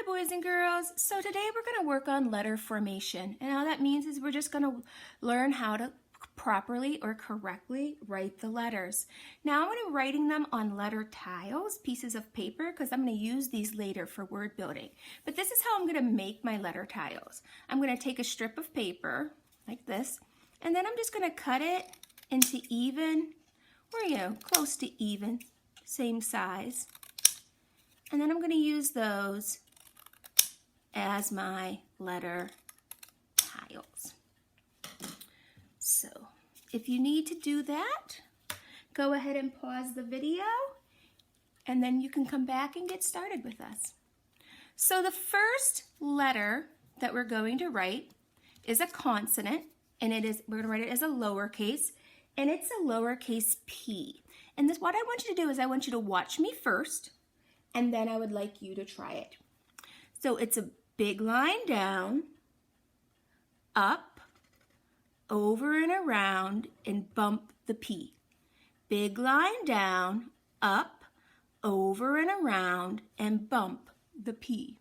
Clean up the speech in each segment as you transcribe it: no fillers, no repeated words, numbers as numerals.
Hi boys and girls. So today we're going to work on letter formation, and all that means is we're just going to learn how to properly or correctly write the letters. Now I'm going to be writing them on letter tiles, pieces of paper, because I'm going to use these later for word building. But this is how I'm going to make my letter tiles. I'm going to take a strip of paper like this, and then I'm just going to cut it into even, or close to even, same size. And then I'm going to use those as my letter tiles. So if you need to do that, go ahead and pause the video and then you can come back and get started with us. So the first letter that we're going to write is a consonant, and we're going to write it as a lowercase, and it's a lowercase p. And what I want you to do is I want you to watch me first, and then I would like you to try it. So it's a big line down, up, over and around, and bump the P. Big line down, up, over and around, and bump the P.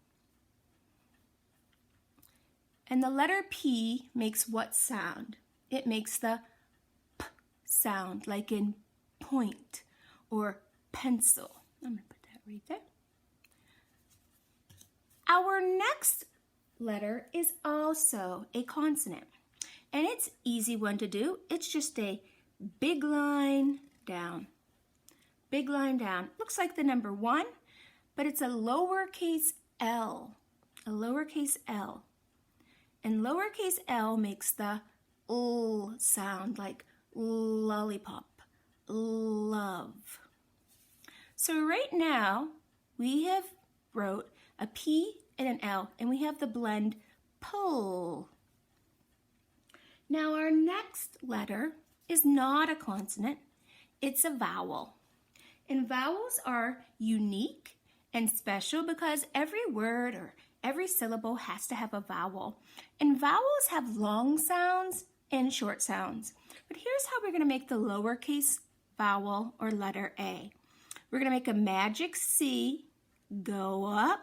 And the letter P makes what sound? It makes the P sound, like in point or pencil. I'm going to put that right there. Our next letter is also a consonant, and it's an easy one to do. It's just a big line down. Big line down. Looks like the number 1, but it's a lowercase l. A lowercase l. And lowercase l makes the l sound, like lollipop, love. So right now we have wrote a P and an L, and we have the blend pull. Now our next letter is not a consonant, it's a vowel. And vowels are unique and special because every word or every syllable has to have a vowel. And vowels have long sounds and short sounds. But here's how we're going to make the lowercase vowel or letter A. We're going to make a magic C, go up,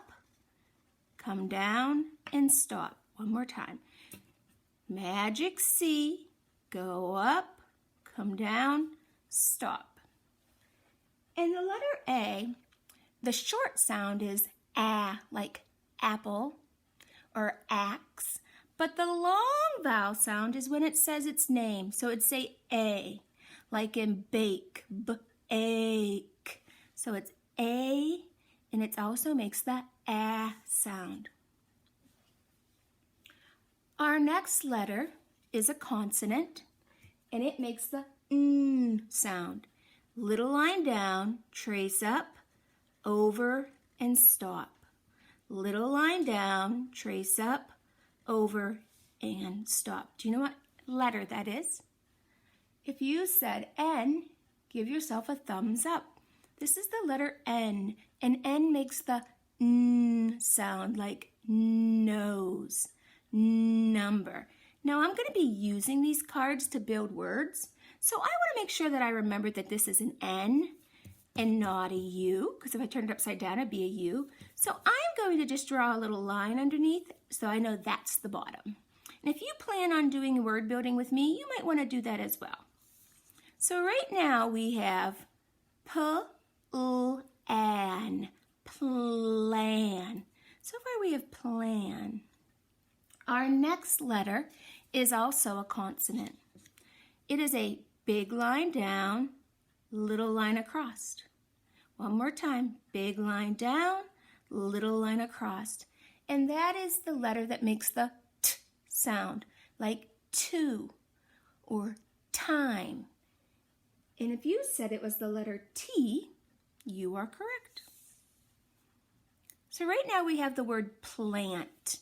come down, and stop. One more time. Magic C, go up, come down, stop. In the letter A, the short sound is A, like apple or axe. But the long vowel sound is when it says its name. So it'd say A, like in bake, b-ache. So it's A, and it also makes the A sound. Our next letter is a consonant, and it makes the N sound. Little line down, trace up, over, and stop. Little line down, trace up, over, and stop. Do you know what letter that is? If you said N, give yourself a thumbs up. This is the letter N, and N makes the N sound, like nose, number. Now I'm going to be using these cards to build words, so I want to make sure that I remember that this is an N and not a U, because if I turn it upside down, it'd be a U. So I'm going to just draw a little line underneath so I know that's the bottom. And if you plan on doing word building with me, you might want to do that as well. So right now we have P-L-A-N, plan. So far we have plan. Our next letter is also a consonant. It is a big line down, little line across. One more time, big line down, little line across. And that is the letter that makes the T sound, like to or time. And if you said it was the letter T, you are correct. So right now we have the word plant.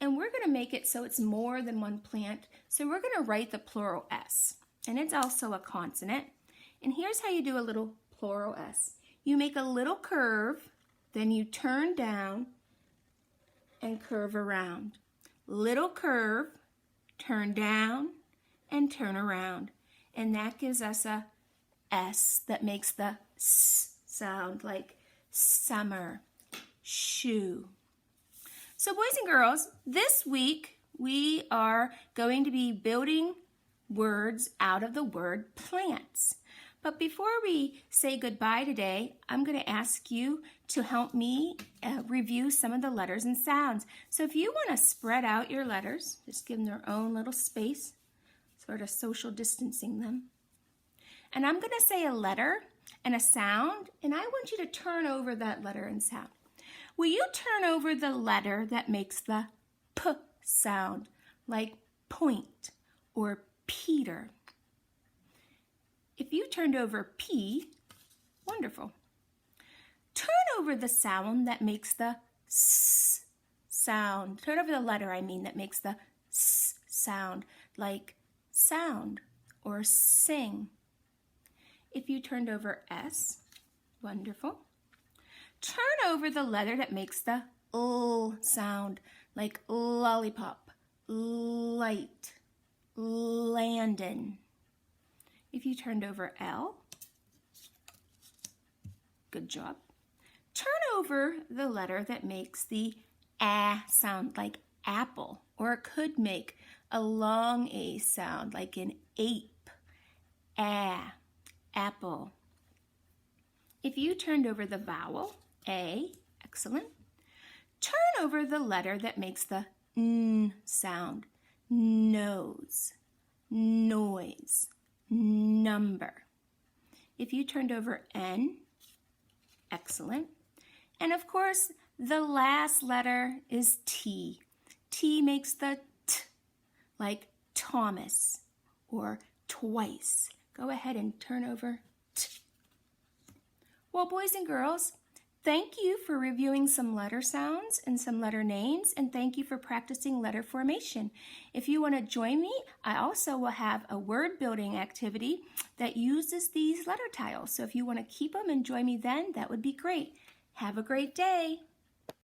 And we're going to make it so it's more than one plant. So we're going to write the plural S. And it's also a consonant. And here's how you do a little plural S. You make a little curve, then you turn down and curve around. Little curve, turn down, and turn around. And that gives us a S that makes the S sound, like summer, shoe. So boys and girls, this week we are going to be building words out of the word plants. But before we say goodbye today, I'm going to ask you to help me review some of the letters and sounds. So if you want to spread out your letters, just give them their own little space, sort of social distancing them. And I'm going to say a letter and a sound, and I want you to turn over that letter and sound. Will you turn over the letter that makes the P sound, like point or Peter? If you turned over P, wonderful. Turn over the sound that makes the S sound. Turn over the letter, that makes the S sound, like sound or sing. If you turned over S, wonderful. Turn over the letter that makes the L sound, like lollipop, light, Landon. If you turned over L, good job. Turn over the letter that makes the A sound, like apple, or it could make a long A sound, like an ape, apple. If you turned over the vowel, A, excellent. Turn over the letter that makes the N sound, nose, noise, number. If you turned over N, excellent. And of course, the last letter is T. T makes the T, like Thomas or twice. Go ahead and turn over T. Well, boys and girls, thank you for reviewing some letter sounds and some letter names, and thank you for practicing letter formation. If you want to join me, I also will have a word building activity that uses these letter tiles. So if you want to keep them and join me then, that would be great. Have a great day.